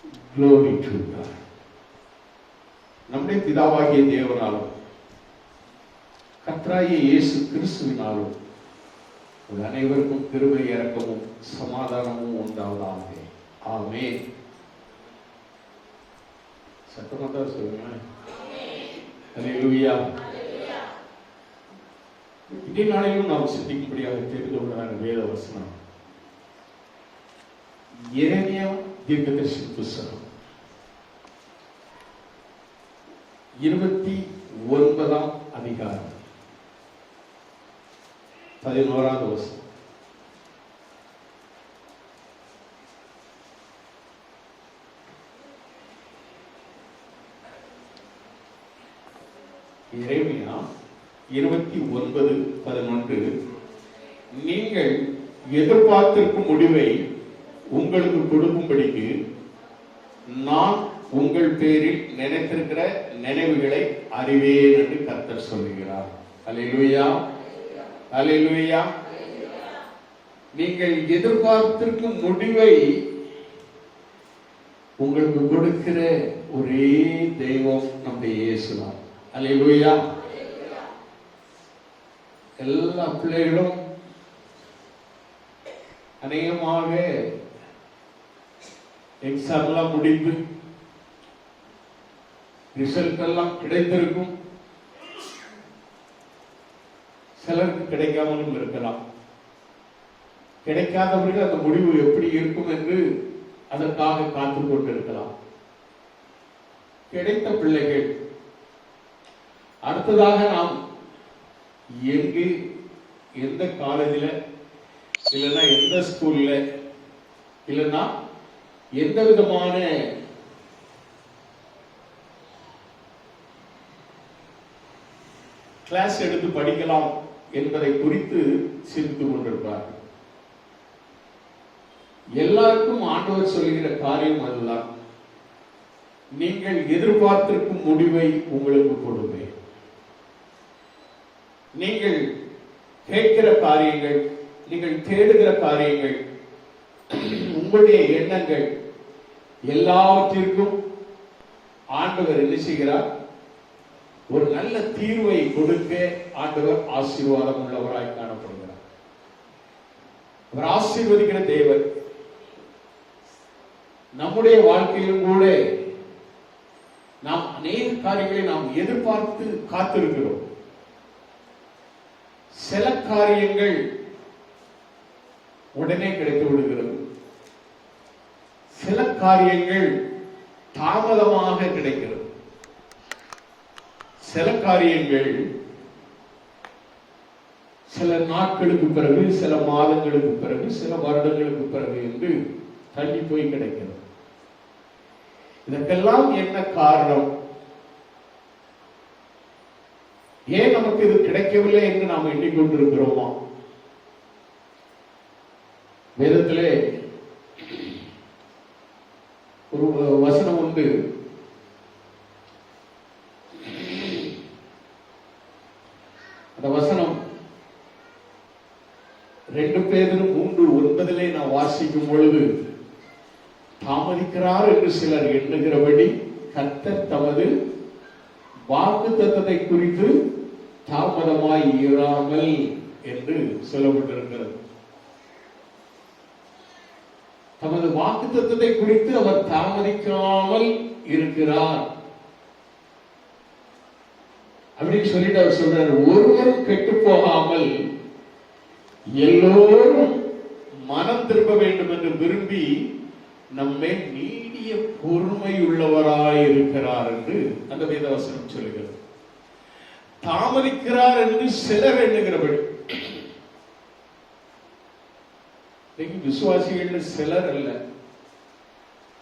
Glory to God. நம்முடைய பிதாவாகிய தேவனாலும் கர்த்தராகிய இயேசு கிறிஸ்துவினாலும் உங்கள் அனைவருக்கும் கிருபை இரக்கமும் சமாதானமும் உண்டாவதாக. ஆமென். சத்தமாக சொல்லுங்க. அல்லேலூயா. இன்றைய நாளிலும் நாம் சிந்திக்கும்படியாக தெரிந்து கொண்டதான வேத வசனம் எரேமியா தீர்க்கதரிசி புத்தகம் 29ஆம் அதிகாரம் 11வது வசனம். எரேமியா 29:11 நீங்கள் எதிர்பார்த்திருக்கும் முடிவை உங்களுக்கு கொடுக்கும்படிக்கு நான் உங்கள் பேரில் நினைத்திருக்கிற நினைவுகளை அறிவேன் என்று கர்த்தர் சொல்லுகிறார். அல்லேலூயா, அல்லேலூயா. நீங்கள் எதிர்பார்த்திருக்கும் முடிவை உங்களுக்கு கொடுக்கிற ஒரே தெய்வம் நம்முடைய இயேசுதான். அல்லேலூயா. எல்லா பிள்ளைகளும் அநேகமாக எக்ஸாம் எல்லாம் முடிந்து ரிசல்ட் எல்லாம் கிடைத்திருக்கும். சிலருக்கு கிடைக்காமலும் இருக்கலாம். கிடைக்காதவர்கள் அந்த முடிவு எப்படி இருக்கும் என்று அதற்காக காத்துக் கொண்டிருக்கலாம். கிடைத்த பிள்ளைகள் அடுத்ததாக நாம் எங்கு, எந்த காலேஜில், இல்லைன்னா எந்த ஸ்கூல்ல, இல்லைன்னா எந்த விதமான கிளாஸ் எடுத்து படிக்கலாம் என்பதை குறித்து சிந்தித்துக் கொண்டிருப்பார்கள். எல்லாருக்கும் ஆண்டவர் சொல்லுகிற காரியம் அதுதான். நீங்கள் எதிர்பார்த்திருக்கும் முடிவை உங்களுக்கு கொடுப்பேன். நீங்கள் கேட்கிற காரியங்கள், நீங்கள் தேடுகிற காரியங்கள், உங்களுடைய எண்ணங்கள் எல்லாவற்றிற்கும் ஆண்டவர் என்ன செய்கிறார்? ஒரு நல்ல தீர்வை கொடுக்க ஆண்டவர் ஆசீர்வாதம் உள்ளவராய் காணப்படுகிறார். அவர் ஆசீர்வதிக்கிற தேவன். நம்முடைய வாழ்க்கையிலும் கூட நாம் அநேக காரியங்களை நாம் எதிர்பார்த்து காத்திருக்கிறோம். சில காரியங்கள் உடனே கிடைத்து விடுகிறது. சில காரியங்கள் தாமதமாக கிடைக்கிறது. சில காரியங்கள் சில நாட்களுக்கு பிறகு, சில மாதங்களுக்கு பிறகு, சில வருடங்களுக்கு பிறகு என்று தள்ளி போய் கிடைக்கிறது. இதற்கெல்லாம் என்ன காரணம்? ஏன் நமக்கு இது கிடைக்கவில்லை என்று நாம் எண்ணிக்கொண்டிருக்கிறோமா? வேதத்திலே ஒரு வசனம் உண்டு. அந்த வசனம் 2 பேதுரு 3:9 நான் வாசிக்கும் பொழுது, தாமதிக்கிறார் என்று சிலர் எண்ணுகிறபடி கர்த்தர் தமது வாக்குத்தத்தத்தை குறித்து தாமதமாய் இராமல் என்று சொல்லப்பட்டிருக்கிறது. தமது வாக்குத்தத்தத்தை குறித்து அவர் தாமதிக்காமல் இருக்கிறார் அப்படின்னு சொல்லிட்டு அவர் சொல்றார், ஒருவரும் கெட்டு போகாமல் எல்லோரும் மனம் திரும்ப வேண்டும் என்று விரும்பி நம்மை நீடிய பொறுமை உள்ளவராய் இருக்கிறார் என்று அந்த வேதவசனம் சொல்லுகிறது. தாமதிக்கிறார் என்று சிலர் எண்ணுகிறபடி, விசுவாசிகள் சிலர் அல்ல,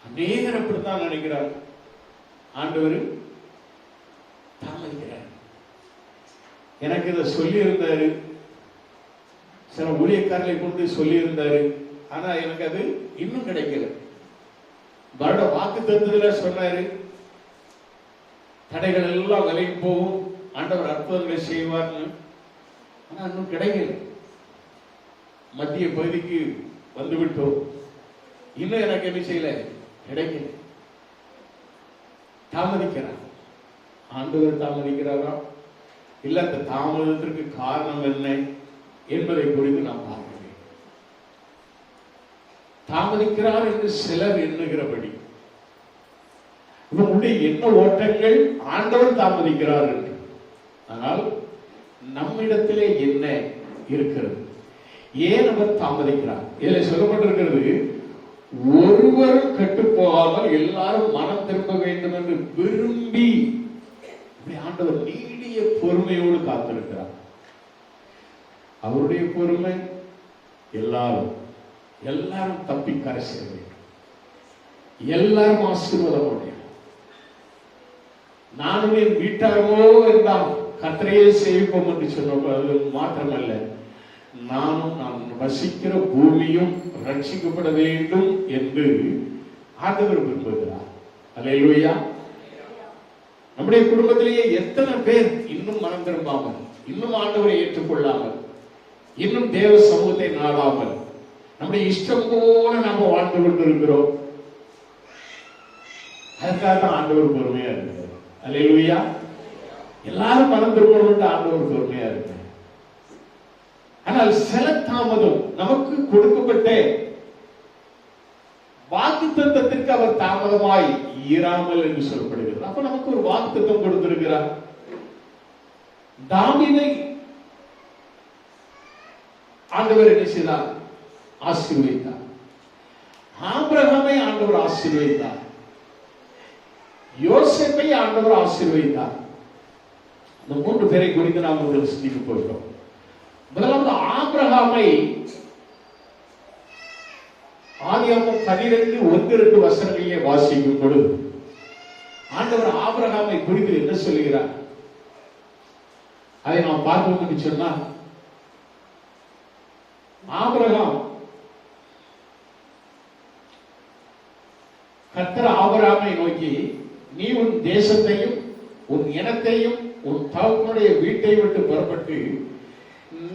அநேகர் அப்படித்தான் நினைக்கிறார். ஆண்டவர் தாமதிக்கிறார். எனக்கு இதை சொல்லி இருந்தாரு, சில ஊழியக்காரர்களை கொண்டு சொல்லி இருந்தாரு, ஆனா எனக்கு அது இன்னும் கிடைக்கல. வருட வாக்கு தத்துவத்துல சொன்னாரு, தடைகள் எல்லாம் விலகி போகும், ஆண்டவர் அற்புதங்களை செய்வார்னு, ஆனா இன்னும் கிடைக்கல. மத்திய பகுதிக்கு வந்துவிட்டோம், இன்னும் எனக்கு என்ன செய்யல, கிடைக்கல. தாமதிக்கிறார். ஆண்டவர் தாமதிக்கிறாரா? இல்ல அந்த தாமதத்திற்கு காரணம் என்ன என்பதை குறித்து நாம் பார்க்க வேண்டும். தாமதிக்கிறார் என்று சிலர் எண்ணுகிறபடி இவங்களுடைய எண்ண ஓட்டங்கள் ஆண்டவர் தாமதிக்கிறார் என்று. ஆனால் நம்மிடத்திலே என்ன இருக்கிறது? ஏன் அவர் தாமதிக்கிறார்? இதில் சொல்லப்பட்டிருக்கிறது, ஒருவர் கெட்டு போகாமல் எல்லாரும் மனம் திரும்ப வேண்டும் என்று விரும்பி ஆண்டவர் நீடிய பொறுமையோடு காத்திருக்கிறார். அவருடைய பொறுமை எல்லாரும் தப்பி கரை சேர வேண்டும், எல்லாரும் ஆசீர்வாதம். நானும் என் வீட்டாரோ என்றால் கர்த்தரையே சேவிப்போம் என்று சொன்ன மாற்றமல்ல, நான் வசிக்கிற பூமியும் ரட்சிக்கப்பட வேண்டும் என்று ஆண்டவர் விரும்புகிறார். அல்லேலூயா. நம்முடைய குடும்பத்திலேயே எத்தனை பேர் இன்னும் மனம் திரும்பாமல், இன்னும் ஆண்டவரை ஏற்றுக்கொள்ளாமல், இன்னும் தேவ சமூகத்தை நாடாமல் நம்முடைய இஷ்டம் போல நாம வாழ்ந்து கொண்டிருக்கிறோம். அதுக்காக தான் ஆண்டவர் பொறுமையா இருக்கிறார். அல்லேலூயா. எல்லாரும் மனம் திரும்பணும் ஆண்டவர் பொறுமையா இருக்கு. ஆனால் சில தாமதம் நமக்கு கொடுக்கப்பட்ட வாக்குத்தத்தத்திற்கு அவர் தாமதமாய் ஈராமல் என்று சொல்லப்படுகிறது. அப்ப நமக்கு ஒரு வாக்குத்தத்தம் கொடுத்திருக்கிறார். தாவீதை ஆண்டவர் என்ன செய்தார்? ஆசீர்வதித்தார். ஆபிரகாமை ஆண்டவர் ஆசீர்வதித்தார். யோசேப்பை ஆண்டவர் ஆசீர்வதித்தார். இந்த 3 பேரை குறித்து நாம் உங்களுக்கு சிந்திக்க போகிறோம். முதலாவது ஆபிரகாமை ஆதியாகமம் 12:1-2 வசனங்களிலே வாசிக்கும் பொழுது ஆண்டவர் ஆபிரகாமை குறித்து என்ன சொல்லுகிறார் அதை நாம் பார்ப்போம். சொன்னா ஆபிரகாம் கர்த்தர் ஆபிரகாமை நோக்கி, நீ உன் தேசத்தையும் உன் இனத்தையும் உன் தகப்பனுடைய வீட்டை விட்டு புறப்பட்டு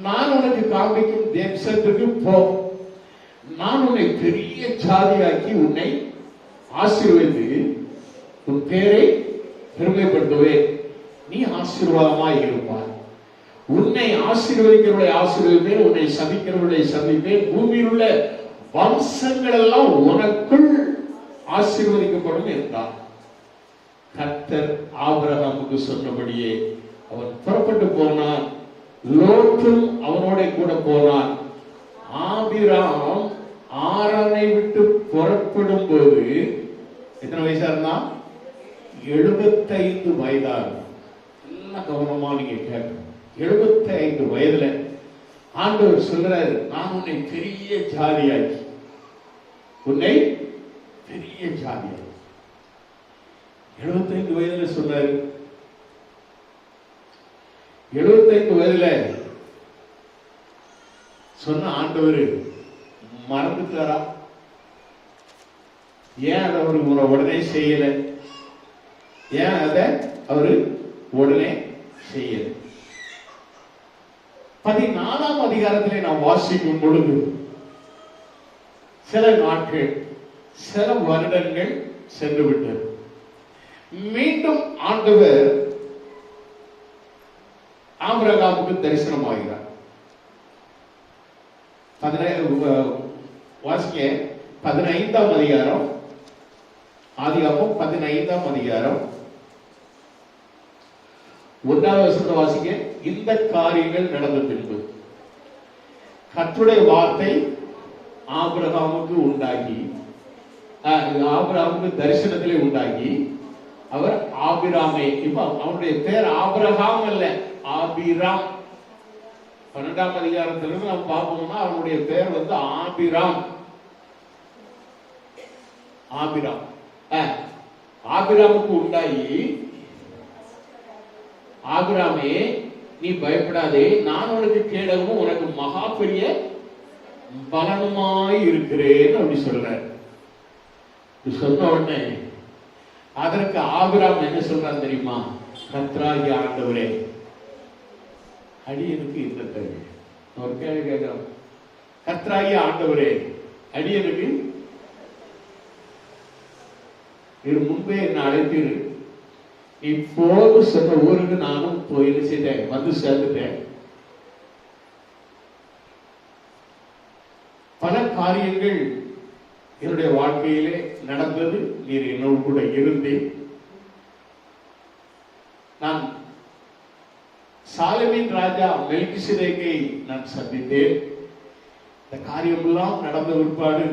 நான் உனக்கு காண்பிக்கும் தேசத்துக்கு போ. நான் உன்னை பெரிய ஜாதியாக்கி உன்னை ஆசீர்வதித்து உன் பேரை பெருமைப்படுத்துவேன். நீ ஆசீர்வாதமாய் இருப்பாய். உன்னை ஆசீர்வதிக்கிறவர்களை ஆசீர்வதிப்பேன், உன்னை சபிக்கிறவர்களை சபிப்பேன். பூமியில் உள்ள வம்சங்கள் எல்லாம் உனக்குள் ஆசீர்வதிக்கப்படும் என்றார். கர்த்தர் ஆபிரகாமுக்கு சொன்னபடியே அவன் புறப்பட்டு போனான். லோத்தும் அவனோட கூட போனான். ஆபிராம் ஆரானை விட்டு புறப்படும் போது எத்தனை வயசா இருந்தான்? 75 வயதா. எல்லாம் கவனமா நீங்க கேட்கணும். 75 வயதுல ஆண்டவர் சொல்றாரு, நான் உன்னை பெரிய ஜாதியாக்கி உன்னை பெரிய ஜாதியாக்கி. 75 வயதுல சொன்னாரு. 75 வயதுல சொன்ன ஆண்டவர் மறந்துட்டாரா? ஏன் அதை அவரு உடனே செய்யல? ஏன் அதை அவரு உடனே செய்யல? 14ஆம் அதிகாரத்திலே நாம் வாசிக்கும் பொழுது சில நாட்கள், சில வருடங்கள் சென்று விட்டது. மீண்டும் ஆண்டவர் ஆபிரகாமுக்கு தரிசனமாகிறார். வாசிக்க 15ஆம் அதிகாரம், ஆதியாகமம் 15ஆம் அதிகாரம் 1வது வசனத்தை வாசிக்க. இந்த காரியங்கள் நடந்த பின்பு கர்த்தருடைய வார்த்தை ஆபிரகாமுக்கு உண்டாகி, ஆபிரகாமுக்கு தரிசனத்திலே உண்டாகி, அவர் ஆபிராமே, இப்ப அவனுடைய பேர் ஆபிரகாம் அல்ல, ஆபிராம். 12ஆம் அதிகாரத்திலிருந்து நாம் பார்ப்போம்னா அவனுடைய பேர் ஆபிராம். ஆபிராம் ஆபிராமுக்கு உண்டாகி, ஆபிராமே நீ பயப்படாதே, நான் உனக்கு கேடவும் உனக்கு மகா பெரிய பலனுமாய் இருக்கிறேன் அப்படி சொல்றார். சொன்ன உடனே அதற்கு ஆபிராம் என்ன சொல்றான் தெரியுமா? கர்த்தராகிய ஆண்டவரே, அடியனுக்கு இந்த தேவை. ஒரு கேள்வி கேட்கிறோம். கர்த்தராகிய ஆண்டவரே, அடியனுக்கு இது முன்பே என்ன அழைத்தீர், இப்போது சொன்ன ஊருக்கு நானும் போய் செய்தேன், வந்து சேர்ந்துட்டேன். பல காரியங்கள் என்னுடைய வாழ்க்கையிலே நடந்தது. நீர் என்னோடு கூட இருந்தேன். நான் சாலமின் ராஜா மெல்கிசேதேக்கை நான் சந்தித்தேன். இந்த காரியமெல்லாம் நடந்த பிற்பாடு,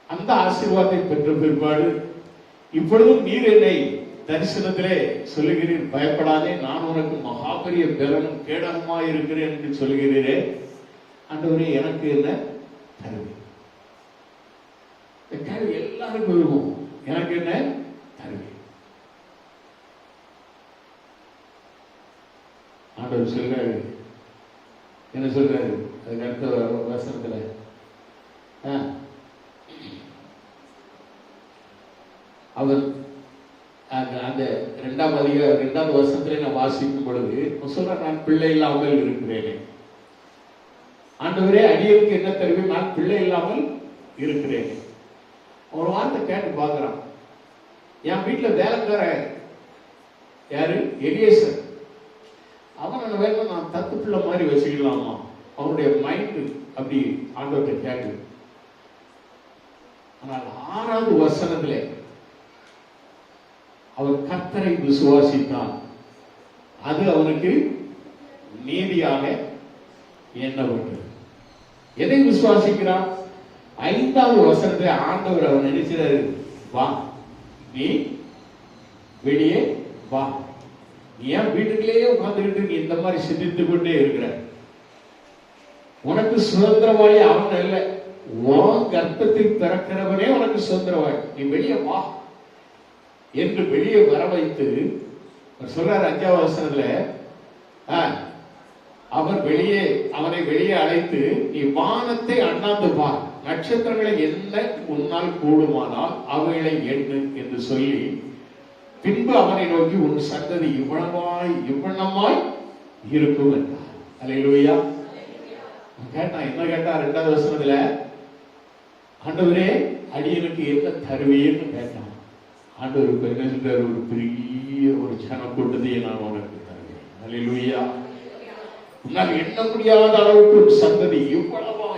அந்த ஆசீர்வாதத்தை பெற்ற பிற்பாடு, இப்பொழுதும் நீர் என்னை தரிசனத்திலே சொல்லுகிறீர், பயப்படாதே, நான் உனக்கு மகாபெரிய பலனும் கேடகமா இருக்கிறேன் என்று சொல்லுகிறீரே. ஆண்டவரே, எனக்கு என்ன தருவி? இந்த கேள்வி எல்லாருக்கும் இருக்கும். எனக்கு என்ன தருவி? ஆண்டவர் சொல்றாரு, என்ன சொல்றாரு? அதுக்கு அடுத்த வசனத்துல அவர் அந்த 2வது வருஷத்துல நான் வாசிக்கும் பொழுது சொல்ற, நான் பிள்ளை இல்லாமல் இருக்கிறேனே. ஆண்டவரே, அடியனுக்கு என்ன தருவி? நான் பிள்ளை இல்லாமல் இருக்கிறேன். ஒரு வார்த்தை கேட்டு பார்க்கிறான். என் வீட்டுல வேலைக்கார யாரு? எலியேசர். அவனை வேணும் நான் தத்து பிள்ளை மாதிரி வச்சுக்கலாமா? அவனுடைய மைண்ட் அப்படி ஆண்டவர்கிட்ட கேட்டு. ஆனால் 6வது வசனத்திலே அவர் கர்த்தரை விசுவாசித்தான், அது அவனுக்கு நீதியாக எண்ணப்பட்டது. எதை விசுவாசிக்கிறான்? 5வது வசனத்தை ஆண்டவர் அவன் நினைச்சாரு, வா, நீ வெளியே வா. நீ ஏன் வீட்டுக்குள்ளேயே உட்கார்ந்துக்கிட்டு நீ இந்த மாதிரி சிந்தித்து கொண்டே இருக்கிற? உனக்கு சுதந்திரவாளி அவன் இல்லை, உன் கர்ப்பத்தில் பிறக்கிறவனே உனக்கு சுதந்திரவாளி. நீ வெளியே வா என்று வெளியே வர வைத்து சொல்றாரு. 5வது வசனத்துல அவனை வெளியே அழைத்து, நீ வானத்தை அண்ணாந்து பார், நட்சத்திரங்களை என்ன உன்னால் கூடுமானால் அவைகளை எண்ணு என்று சொல்லி, பின்பு அவனை நோக்கி, உன் சந்ததி இவ்வளமாய் இருக்கும் என்றார். அல்லேலூயா. கேட்டான், என்ன கேட்டா? 2வது வசனத்துல, ஆண்டவரே, அடியனுக்கு என்ன தருவீன்னு கேட்டான். ஆண்டவருக்கு என்ன சொல்றாரு? ஒரு பெரிய ஒரு ஜனக்கூட்டத்தையே நான் உனக்கு தருவேன். அல்லேலூயா. உன்னால் எண்ண முடியாத அளவுக்கு ஒரு சந்ததி இவ்வளவா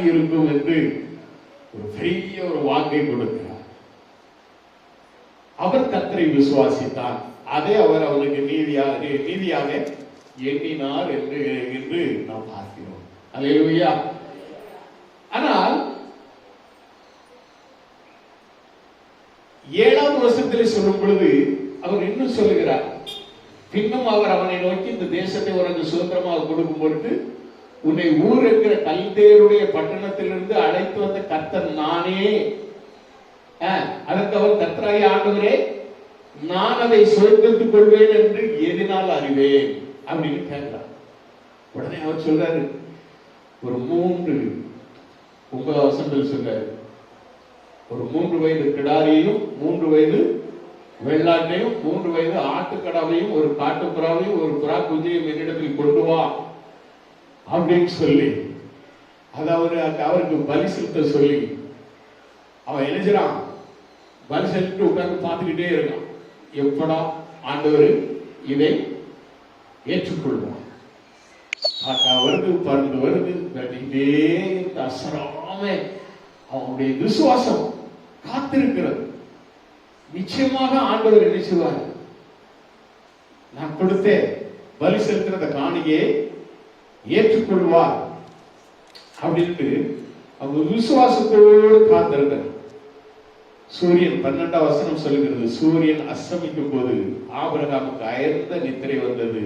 இருக்கும் என்று ஒரு பெரிய ஒரு வாக்கை கொடுக்கிறார். அவர் கர்த்தரை விசுவாசித்தார், அதை அவர் அவனுக்கு நீதியாக எண்ணினார் என்று நாம் பார்க்கிறோம். அல்லேலூயா. ஆனால் 7வது வருஷத்திலே சொல்லும் பொழுது அவர் இன்னும் சொல்லுகிறார், பின்னும் அவர் அவனை நோக்கி, இந்த தேசத்தை உனக்கு சுதந்திரமாக கொடுக்கும் பொருட்டு உன்னை ஊர் என்கிற கல்தேருடைய பட்டணத்திலிருந்து அழைத்து வந்த கர்த்தர் நானே. அதற்கு அவர், கர்த்தராகிய ஆண்டவரே, நான் அதை சுதந்திரத்துக் கொள்வேன் என்று எதினால் அறிவேன் அப்படின்னு கேட்கிறார். உடனே அவர் சொல்றாரு, ஒரு 9 வசனத்தில் சொல்றாரு, ஒரு 3 வயது கிடாரியையும் 3 வயது வெள்ளாட்டையும் 3 வயது ஆட்டுக்கடாவையும் ஒரு காட்டுப்புறாவையும் ஒரு புறா குஞ்சியையும் என்னிடத்தில் கொண்டு வா அப்படின்னு சொல்லி, அதாவது அவருக்கு பலி செலுத்த சொல்லி அவன் எழுதுறான். பலி செலுத்திட்டு உட்கார்ந்து பார்த்துக்கிட்டே இருக்கான், எப்படா ஆண்டவர் இதை ஏற்றுக்கொள்வான். வருது பறந்து வருது, அசராம அவனுடைய விசுவாசம் காத்திருக்கிறது. நிச்சயமாக ஆண்டவர் என்ன செய்வார்? நான் கொடுத்த பலி செலுத்தின காணியை ஏற்றுக்கொள்வார் அப்படின்ட்டு அவங்க விசுவாசத்தோடு காத்திருந்தார். சூரியன் 12வது வசனம் சொல்லுகிறது, சூரியன் அஸ்தமிக்கும் போது ஆபிரகாமுக்கு அயர்ந்த நித்திரை வந்தது,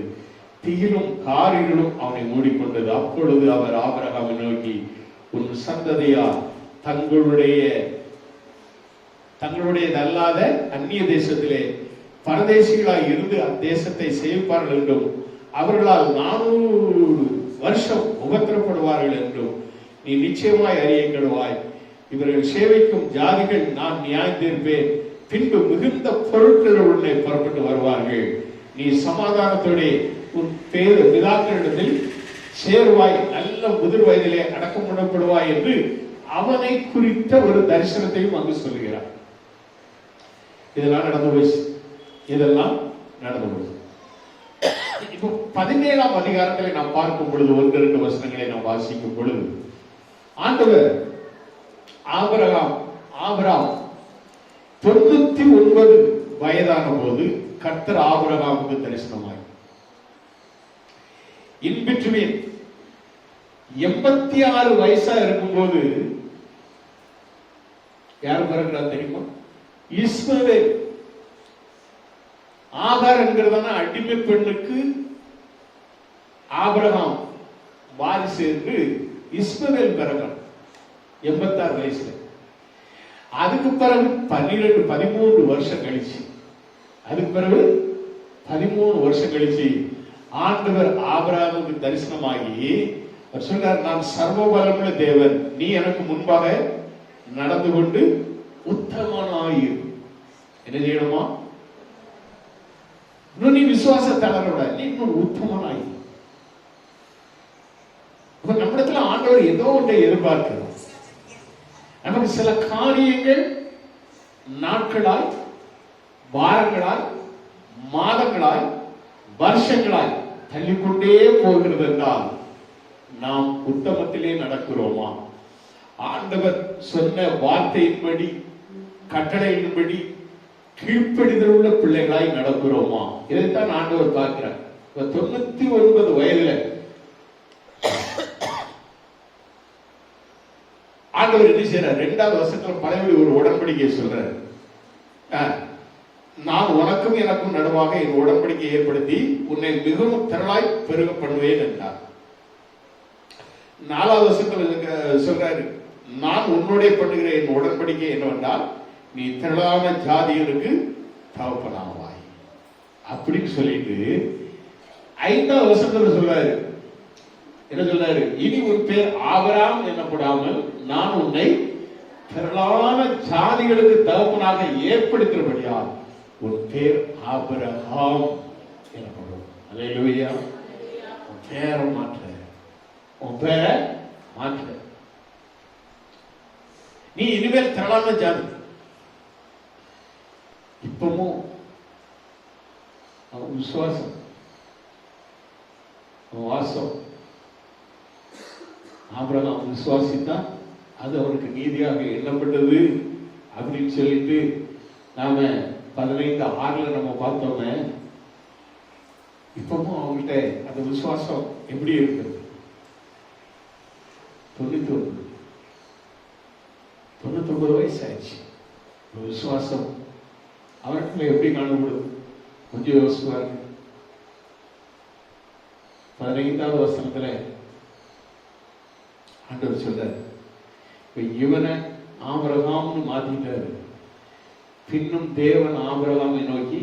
திகிலும் காரிலும் அவனை மூடிக்கொண்டது. அப்பொழுது அவர் ஆபிரகாமை நோக்கி, உன் சந்ததியார் தங்களுடையதல்லாத அந்நிய தேசத்திலே பரதேசிகளாய் இருந்து அத்தேசத்தை சேவிப்பார்கள் என்றும் அவர்களால் 400 வருஷம் உபத்திரப்படுவார்கள் என்றும் நீ நிச்சயமாய் அறியப்படுவாய். இவர்கள் சேவைக்கும் ஜாதிகள் நான் நியாயம் தீர்ப்பேன். பின்பு மிகுந்த பொருட்கள் உடனே புறப்பட்டு வருவார்கள். நீ சமாதானத்தோட உன் பிதாக்களிடத்தில் சேருவாய், நல்ல முதிர் வயதிலே அடக்கம் பண்ணப்படுவாய் என்று அவனை குறித்த ஒரு தரிசனத்தையும் அங்கு சொல்லுகிறார். இதெல்லாம் நடந்து போய் இதெல்லாம் நடந்து கொள்ளும். இப்போ 17ஆம் அதிகாரத்திலே நாம் பார்க்கும் பொழுது 1-2 வசனங்களை நாம் வாசிக்கும் பொழுது ஆண்டவர் ஆபிரகாம் 99 வயதான போது கர்த்தர் ஆபிரகாமுக்கு தரிசனமாய் இன் பிட்வீன் 86 வயசா இருக்கும்போது யார் பிறகுறார் தெரியுமா? இஸ்மவேல். ஆகார் என்கிறதான அடிமை பெண்ணுக்கு ஆபிரகாம் வாரிசு என்று இஸ்மவேல் பிறகு 86 வயசுல. அதுக்கு பிறகு 13 வருஷம் கழிச்சு, அதுக்கு பிறகு 13 வருஷம் கழிச்சு ஆண்டவர் ஆபிரகாமுக்கு தரிசனமாகி அவர் சொல்றார், நான் சர்வ வல்லமுள்ள தேவன், நீ எனக்கு முன்பாக நடந்து கொண்டு உத்தமனாயிரு. என்ன செய்யணுமா? இன்னும் நீ விசுவாச தளரோட நீ இன்னும் உத்தமனாயி. நம்மிடத்துல ஆண்டவர் ஏதோ ஒன்றை எதிர்பார்க்கிறார். நமக்கு சில காரியங்கள் நாட்களாய், வாரங்களாய், மாதங்களாய், வருஷங்களாய் தள்ளிக்கொண்டே போகிறது என்றால் நாம் உத்தமத்திலே நடக்கிறோமா? ஆண்டவர் சொன்ன வார்த்தையின்படி, கட்டளையின்படி கீழ்ப்படிதல் உள்ள பிள்ளைகளாய் நடக்கிறோமா? இதைத்தான் ஆண்டவர் பார்க்கிறார். 99 வயதுல ஆண்டவர் என்ன செய்யறார்? 2வது வசனத்துல பழைய ஒரு உடன்படிக்கை சொல்றார். நான் உனக்கும் எனக்கும் நடுவாக என் உடன்படிக்கை ஏற்படுத்தி உன்னை மிகவும் திரளாய் பெருக பண்ணுவேன் என்றார். 4வது வசனத்துல சொல்றாரு, நான் உன்னுடைய பண்ணுகிற என் உடன்படிக்கை என்னவென்றால் நீ திரளான ஜாதிகளுக்கு தகப்பனாவாய் அப்படின்னு சொல்லிட்டு 5வது வசனத்துல சொல்றாரு, என்ன சொல்றாரு? இனி ஒரு பேர் ஆபிரகாம் எனப்படாமல் நான் உன்னை திரளான ஜாதிகளுக்கு தகப்பனாக ஏற்படுத்தும்படியால் உன் பேர் ஆபிரகாம் எனப்படும். அல்லேலூயா. உன் பேரை மாற்ற, உன் பேரை மாற்ற. நீ இனிமேல் திரளான ஜாதி. இப்பவும் அவன் விசுவாசம், அவன் வாசம். ஆபிரகாம் விசுவாசித்தான், அது அவருக்கு நீதியாக எண்ணப்பட்டது அப்படின்னு சொல்லிட்டு நாம 15:6 நம்ம பார்த்தோமே. இப்பவும் அவங்கள்ட்ட அந்த விசுவாசம் எப்படி இருக்குது? 99 வயசு ஆயிடுச்சு. விசுவாசம் அவர்களை எப்படி காணப்படுது? கொஞ்சம் யோசிப்பாரு. 15வது வசனத்துல ஆண்டவர் சொல்றார், இவனை ஆபிரகாம்னு மாத்திட்டாரு. பின்னும் தேவன் ஆபிரகாமை நோக்கி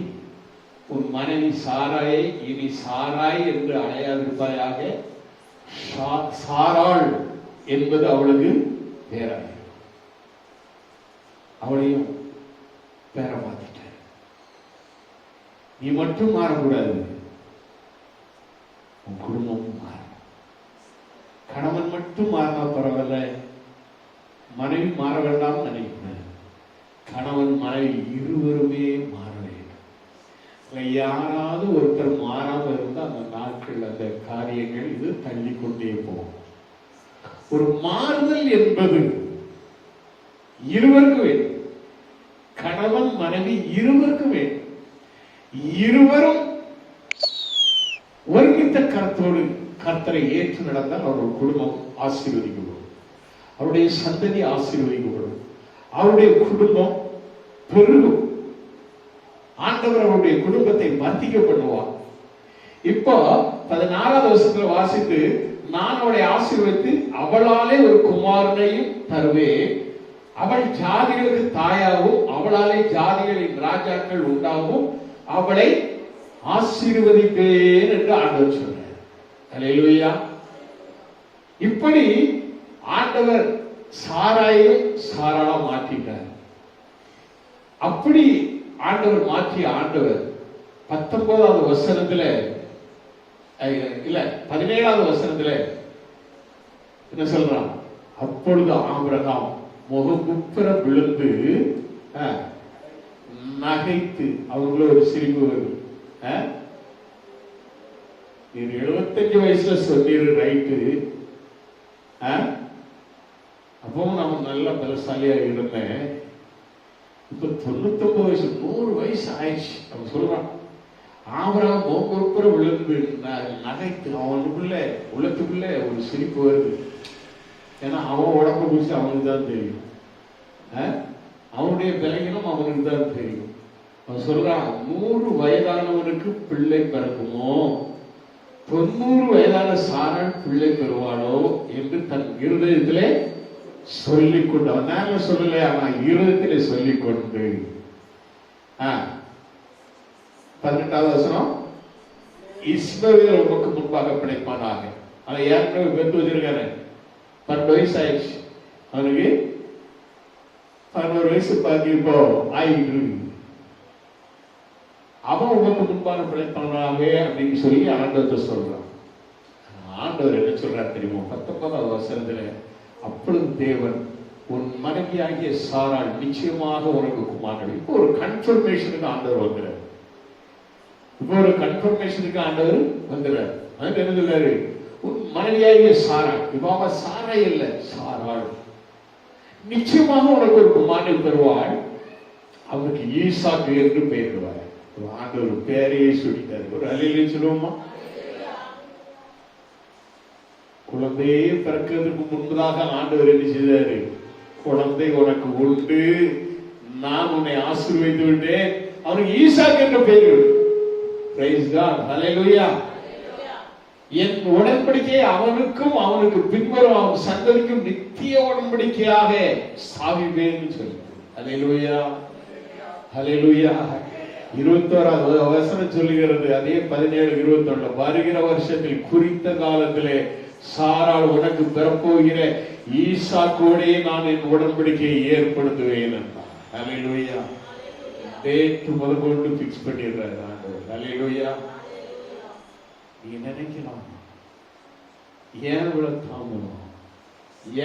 உன் மனைவி சாராயை இனி சாராய் என்று அழையாதிருப்பாயாக, சாராள் என்பது அவளுக்கு பேராக, அவளையும் பேர மாத்திட்ட. நீ மட்டும் மாறக்கூடாது, உன் குடும்பமும் மாற. கணவன் மட்டும் மாறினா பரவாயில்ல, மனைவி மாற வேண்டாம் நினைக்கிறேன். கணவன் மனைவி இருவருமே மாற வேண்டும். யாராவது ஒருத்தர் மாறாம இருந்தால் அந்த நாட்கள், அந்த காரியங்கள் இது தள்ளி கொண்டே போகும். ஒரு மாறுதல் என்பது இருவருக்கும் வேண்டும். கணவன் மனைவி இருவருக்கும் வேண்டும். இருவரும் ஒருமித்த கருத்தோடு கர்த்தரை ஏற்று நடந்தால் அவருடைய குடும்பம் ஆசீர்வதிக்கப்படும், அவருடைய சந்ததி ஆசீர்வதிக்கப்படும், அவருடைய குடும்பம் பெருகும். ஆண்டவர் அவருடைய குடும்பத்தை வர்த்திக்க பண்ணுவார். இப்போ 14வது வசனத்துல வாசித்து, நான் அவளை ஆசீர்வதித்து அவளாலே ஒரு குமாரனையும் தருவேன், அவள் ஜாதிகளுக்கு தாயாகவும் அவளாலே ஜாதிகளின் ராஜாக்கள் உண்டாகவும் அவளை ஆசீர்வதிப்பேன் என்று ஆண்டவர் சொல்றார். அல்லேலூயா. இப்படி ஆண்டவர் சாராயையும் சாராளா மாற்றிட்டார். அப்படி ஆண்டவர் மாற்றிய ஆண்டவர் 19வது வசனத்துல இல்ல 17வது வசனத்துல என்ன சொல்றான்? அப்பொழுது ஆபிரகாம் முகங்குப்புற விழுந்து நகை நகைத்து அவங்கள ஒரு சிரிப்பு வருது. 75 வயசுல சொன்னீரு ரைட்டு, அப்பவும் நம்ம நல்ல பலசாலியா இருந்தேன். இப்ப 99 வயசு 100 வயசு ஆயிடுச்சு. அவன் சொல்றான், ஆபராம் மோங்குறுப்புற விழுந்து நகைத்து அவனுக்குள்ள உள்ளத்துக்குள்ள ஒரு சிரிப்பு வருது. ஏன்னா அவன் உடம்பு குறிச்சு அவனுக்கு தான் தெரியும், அவனுடைய பலகீனம் அவனுக்கு தான் தெரியும். அவன் சொல்றான், 100 வயதானவனுக்கு பிள்ளை பிறக்குமோ, 90 வயதான சாரால் பிள்ளை பெறுவாளோ என்று தன் இருதயத்திலே சொல்லிக்கொண்டு, அவன் நேர சொல்லல, அவன் இருதயத்திலே சொல்லிக்கொண்டு. 18வது வசனம், இஸ்மவேல் உமக்கு முன்பாக பிழைப்பானாக. அவன் ஏற்கனவே பெற்று வச்சிருக்காரு, 12 வயசு ஆயிடுச்சு. அவனுக்கு 11 வயசு பாக்கி இப்போ ஆயிட்டு. அவன் உமக்கு முன்பாக பிழைப்பானாக அப்படின்னு சொல்லி ஆண்டவர் சொல்றான். ஆண்டவர் என்ன சொல்றார் தெரியுமா? 19வது வசனத்துல, அப்பொழுது தேவன் உன் மனைவியாகிய சாராள் நிச்சயமாக உனக்கு குமாரன். இப்போ ஒரு கன்ஃபர்மேஷனுக்கு ஆண்டவர் வந்துறார். இப்போ ஒரு கன்ஃபர்மேஷனுக்கு ஆண்டவர் வந்துறார். அதுக்கு என்ன சொல்றாரு? உன் மனைவியாகிய சாராள். இப்போ அவன் சாரா இல்ல, சாராள். நிச்சயமாக உனக்கு ஒரு குமாரன் பெறுவாள், அவனுக்கு ஈசாக்கு என்று பெயரிடுவார். ஆண்டவர் பேரையே சொல்லிட்டாரு. ஒரு அல்லேலூயா சொல்லுவோமா? குழந்தையே பிறக்கிறதுக்கு முன்பதாக ஆண்டவர் என்ன செய்தாரு? குழந்தை உனக்கு உண்டு, நான் உன்னை ஆசீர்வதித்து விட்டேன், அவனுக்கு ஈசாக்கு என்ற பெயர். பிரைஸ் காட், ஹல்லேலூயா. என் உடன்படிக்கை அவனுக்கும் அவனுக்கு பின்வரும் அவன் சந்ததிக்கும் நித்திய உடன்படிக்கையாக ஸ்தாபிப்பேன் சொல்லி. ஹல்லேலூயா, ஹல்லேலூயா. 21வது வசனம் சொல்லுகிறது, அதே 17-21, வருகிற வருஷத்தில் குறித்த காலத்திலே சாராள் உனக்கு பெறப்போகிற ஈசாக்கோடே நான் என் உடன்படிக்கையை ஏற்படுத்துவேன் என்றார். ஹல்லேலூயா. டேட் முதற்கொண்டு பிக்ஸ் பண்ணிடுறாரு ஆண்டவர். ஹல்லேலூயா. நீ நினைக்கலாம், ஏன் இவ்வளவு தாமதம்,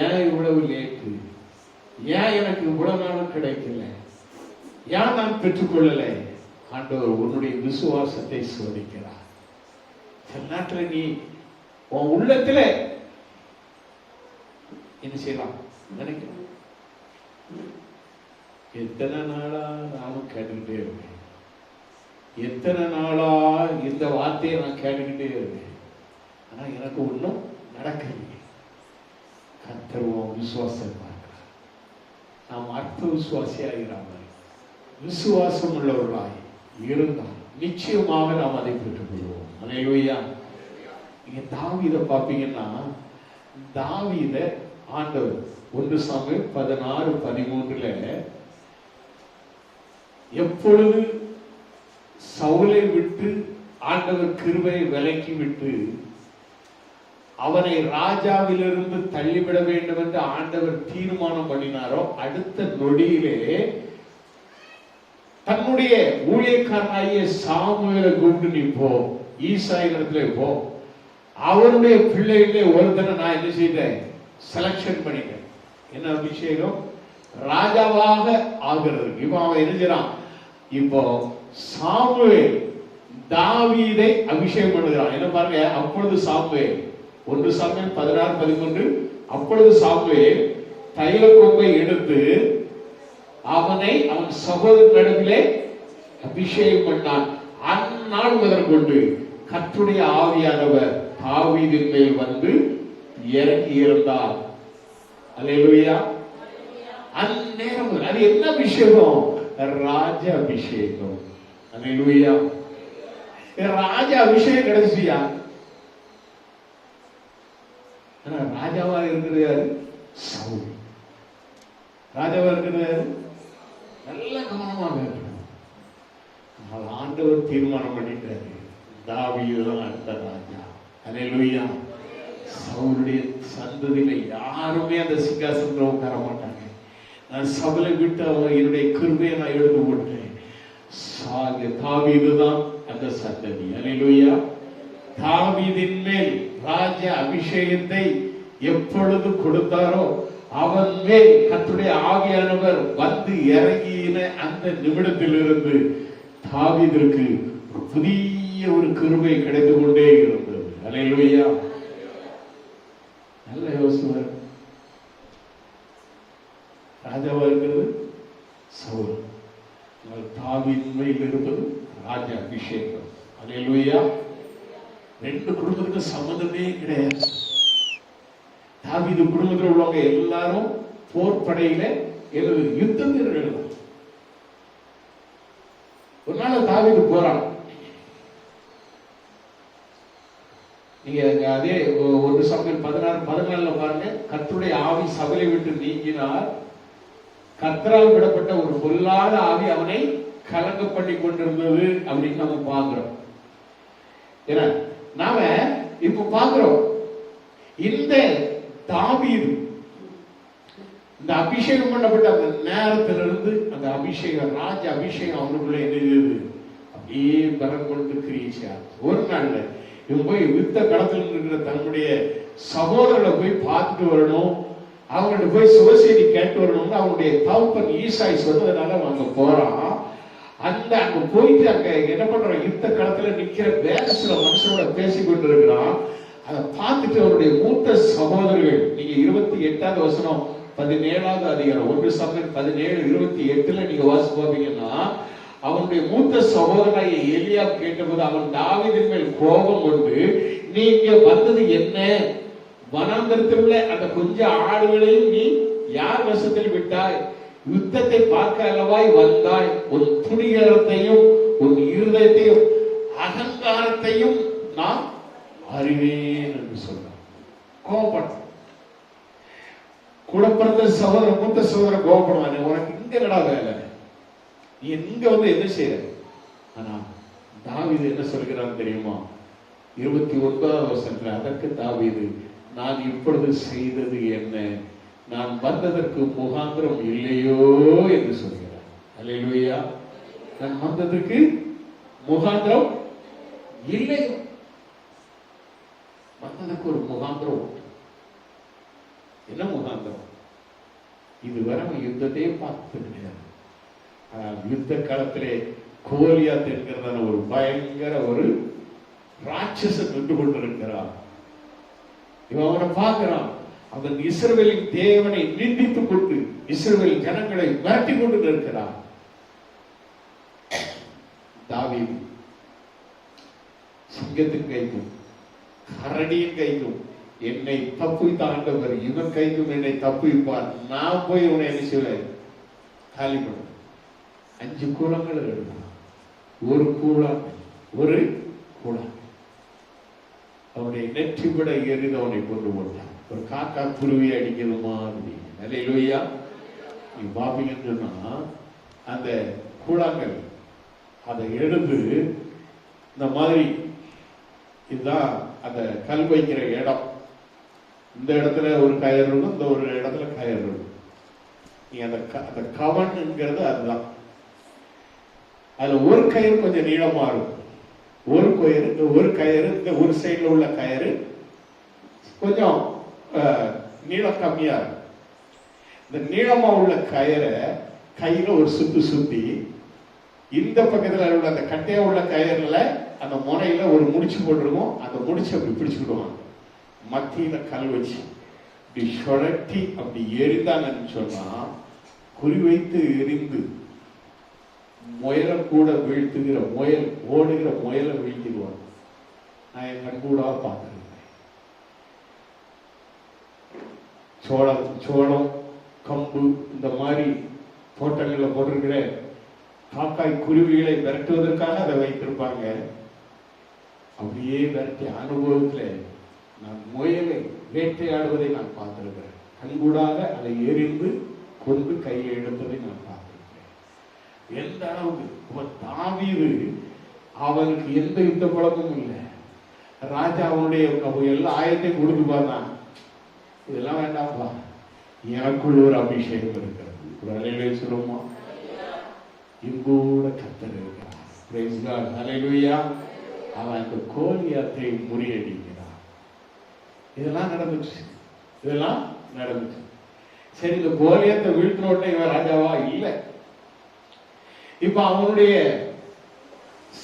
ஏன் இவ்வளவு லேட்டு, ஏன் எனக்கு இவ்வளவு நாளும் கிடைக்கல, ஏன் நான் பெற்றுக்கொள்ளல? ஆண்டவர் உன்னுடைய விசுவாசத்தை சோதிக்கிறார். சில நேரத்தில் நீ உன் உள்ளத்துல என்ன செய்யலாம் நினைக்கலாம். எத்தனை நாளா நானும் கேட்டுக்கிட்டே இருக்கேன், எத்தனை நாளா இந்த வார்த்தையை நான் கேட்டுக்கிட்டே இருக்கேன், ஆனா எனக்கு ஒன்றும் நடக்கலையே. கர்த்தர் விசுவாசம் பார்க்கிறார். நாம் அர்த்த விசுவாசியாகிறாங்க. விசுவாசம் உள்ளவர்களாய் இருந்தால் நிச்சயமாக நாம் அதை பெற்றுக் கொள்வோம். அல்லேலூயா. நீங்க தாவீதை பார்ப்பீங்கன்னா, தாவீத ஆண்டவர் 1 சாமுவேல் 16-13 எப்பொழுது சவுலை விட்டு ஆண்டவர் கிருபையை விலக்கி விட்டு அவனை ராஜாவிலிருந்து தள்ளிவிட வேண்டும் என்று ஆண்டவர் தீர்மானம் பண்ணினாரோ, அடுத்த நொடியிலே தன்னுடைய ஊழியக்காரனாகிய சாமுவேலை கூப்பிட்டு, நீ போ, ஈசாயின் இடத்துல போ, அவருடைய பிள்ளைகளே ஒருத்தனை நான் என்ன செய்தேன், செலக்ஷன் பண்ணிட்டேன். என்ன அபிஷேகம்? ராஜாவாக ஆகிறது. இப்போ அவன் என்ன செய்யறான்? இப்போ சாமுவேல் தாவீதை அபிஷேகம் பண்ணுகிறான். என்ன பாருங்க, அப்பொழுது சாமுவேல் 1 சாமுவேல் 16-13, அப்பொழுது சாமுவேல் தைல கொம்பை எடுத்து அவனை அவன் சகோதரனிடத்திலே அபிஷேகம் பண்ணான். அந்நாள் முதற்கொண்டு கர்த்தருடைய ஆவியானவர் தாவீதின் மேல் வந்து இறங்கி இருந்தார். அல்லேலூயா. அந்நேரம் அது என்ன அபிஷேகம்? ராஜ அபிஷேகம். அல்லேலூயா. ராஜ அபிஷேகம் கிடைச்சியா? ராஜாவா இருக்கிறது யாரு? சவுல். ராஜாவா இருக்கிறது யாரு? நல்ல கவனமாக இருக்கணும். ஆண்டவர் தீர்மானம் பண்ணிட்டாரு, தாவீது தான் அடுத்த ராஜா. அல்லேலூயா. சவுலுடைய சந்ததியில யாருமே அந்த சிங்காசனத்தில் உட்கார மாட்டாங்க. நான் சவுலை விட்டு என்னுடைய கிருபையை நான் எடுத்து போட்டேன். தாவீது தான் அந்த சந்ததி. அல்லேலூயா. தாவீதின் மேல் ராஜ அபிஷேகத்தை எப்பொழுது கொடுத்தாரோ அவன் மேல் கர்த்தருடைய ஆவியானவர் வந்து இறங்கி எழுதின அந்த நிமிடத்திலிருந்து தாவீதிற்கு ஒரு புதிய ஒரு கிருபை கிடைத்து கொண்டே இருந்தது. அல்லேலூயா. நல்ல யோசனை. ராஜாவா இருக்கிறது சவுல், தாவீது மேல் இருப்பது ராஜ அபிஷேகம். அல்லேலூயா. ரெண்டு குடும்பத்துக்கு சம்மந்தமே கிடையாது. தாவீது குடும்பத்தில் உள்ளவங்க எல்லாரும் போர்படையில யுத்த வீரர்கள். ஒரு நாள் தாவீது போறான். நீங்க அதே 1 சாமுவேல் 16:14 பாருங்க. கர்த்தருடைய ஆவி சபையை விட்டு நீங்கினார், கர்த்தரால் விடப்பட்ட ஒரு பொல்லாத ஆவி அவனை கலங்க பண்ணி கொண்டிருந்தது அப்படின்னு நம்ம பாக்குறோம். ஏன்னா நாம இப்ப பாக்குறோம், இந்த தாவீது இந்த அபிஷேகம் பண்ணப்பட்ட அந்த நேரத்திலிருந்து அந்த அபிஷேகம், ராஜ அபிஷேகம் அவனுக்குள்ள என்ன அப்படியே பலம் கொண்டு கிரிச்சார். ஒரு நாள்ல இவன் போய் யுத்த களத்தில் இருக்கிற தன்னுடைய சகோதரர்களை போய் பார்த்துட்டு வரணும், அவங்கள்ட்ட போய் சுவசெய்தி கேட்டு வரணும்னு அவனுடைய தகப்பன் ஈசாய் சொன்னதுனால அங்க போறான். அங்க போயிட்டு அங்க என்ன பண்றான், யுத்த களத்துல நிக்கிற வேற சில மனுஷனோட பேசி கொண்டு இருக்கிறான். அதை பார்த்துட்டு அவருடைய மூத்த சகோதரர்கள், நீங்க 28வது வசனம் 17வது அதிகாரம் 1 சாமுவேல் 17:28 நீங்க வாசி பாப்பீங்கன்னா, அவனுடைய மூத்த சகோதரனாகிய எலியாப் கேட்டபோது அவன் தாவீதின் மேல் கோபம் கொண்டு, நீ இங்க வந்தது என்ன? வனாந்தரத்தில் உள்ள அந்த கொஞ்சம் ஆடுகளையும் நீ யார் வசத்தில் விட்டாய்? யுத்தத்தை பார்க்க அல்லவாய் வந்தாய்? உன் துணிகரத்தையும் உன் இருதயத்தையும் அகங்காரத்தையும் நான் அறிவேன் என்று சொன்னான். கோபப்பட்ட கூட பிறந்த சகோதரன், மூத்த சகோதரன் கோபப்படுவான், உனக்கு இங்க என்னடா வேலை, நீ எங்க வந்து என்ன செய்யற? ஆனா தாவீது என்ன சொல்கிறான் தெரியுமா? 29வது வசனத்துல, அதற்கு தாவீது, நான் இப்பொழுது செய்தது என்ன? நான் வந்ததற்கு முகாந்திரம் இல்லையோ என்று சொல்கிறார். அல்லேலூயா. நான் வந்ததற்கு முகாந்திரம் இல்லையோ. வந்ததற்கு ஒரு முகாந்திரம். என்ன முகாந்திரம்? இதுவரை யுத்தத்தையே பார்த்து கிடையாது. ஆனால் யுத்த காலத்திலே கோலியாத் என்கிறதான ஒரு பயங்கர ஒரு ராட்சசன் நின்று கொண்டிருக்கிறான். இவன் அவனை பார்க்கிறான். அவன் இஸ்ரவேலின் தேவனை நிந்தித்துக் கொண்டு இஸ்ரவேல் ஜனங்களை மிரட்டி கொண்டு நிற்கிறான். தாவீது சிங்கத்தின் கைக்கும் கரடியின் கைக்கும் என்னை தப்புவித்த ஆண்டவர் இவன் கைக்கும் என்னை தப்புவிப்பார், நான் போய் உன்னை என்ன செய்வேன்? காலி பண்ண. 5 கூழங்கள் எடுத்தான். ஒரு கூழான் அவனுடைய நெற்றிவிட எரிந்து அவனை கொண்டு போட்டான். ஒரு காக்கா குருவி அடிக்கணுமா? அல்லேலூயா. நீ பாப்பீங்கன்னு சொன்னா அந்த கூழாங்கல் அதை எடுத்து இந்த மாதிரி, இதுதான் அந்த கல் வைக்கிற இடம். இந்த இடத்துல ஒரு கயிறு இருக்கும், இந்த ஒரு இடத்துல கயிறு இருக்கும். நீ அந்த கவன்ங்கிறது அதுதான். அதுல ஒரு கயிறு கொஞ்சம் நீளமா இருக்கும், ஒரு கயிறு இந்த ஒரு சைடுல உள்ள கயிறு கொஞ்சம் நீளம் கம்மியா இருக்கும். இந்த நீளமா உள்ள கயிறை கையில ஒரு சுத்தி இந்த பக்கத்துல உள்ள அந்த கட்டையா உள்ள கயிறுல அந்த முனையில ஒரு முடிச்சு போட்டிருக்கும். அந்த முடிச்சு அப்படி பிடிச்சுக்கிடுவாங்க. மத்தியில கல் வச்சு இப்படி சுழட்டி அப்படி எரிந்தாங்கன்னு சொன்னா, குறி வைத்து எரிந்து முயலை கூட வீழ்த்துகிற ஓடுகிற முயலை வீழ்த்திடுவாங்க. நான் என் கண்கூடா பார்த்திருக்கேன். சோளம் கம்பு இந்த மாதிரி தோட்டங்களில் போட்டிருக்கிற காக்காய் குருவிகளை விரட்டுவதற்காக அதை வைத்திருப்பாங்க. அப்படியே விரட்டி அனுபவத்துல நான் முயலை வேட்டையாடுவதை நான் பார்த்திருக்கிறேன். கண்கூடாக அதை எரிந்து கொண்டு கையை எடுப்பதை நான் பார்த்திருக்கிறேன். எந்த அளவுக்கு தாவீது, அவனுக்கு எந்த யுத்த பழக்கமும் இல்லை. ராஜா அவனுடைய எல்லா ஆயத்தையும் கொடுத்து பார்த்தான். இதெல்லாம் வேண்டாம்ப்பா, எனக்குள்ள ஒரு அபிஷேகம் இருக்கிறது. ஒரு அலையிலே சொல்லுமா, இங்கூட கர்த்தர் இருக்கிறார். Praise God. ஹல்லேலூயா. அவன் அந்த கோலியாத்தை முறியடிக்கிறான். இதெல்லாம் நடந்துச்சு. சரி, இந்த கோலியாத்தை வீழ்த்தின உடனே இவன் ராஜாவா? இல்லை. இப்ப அவனுடைய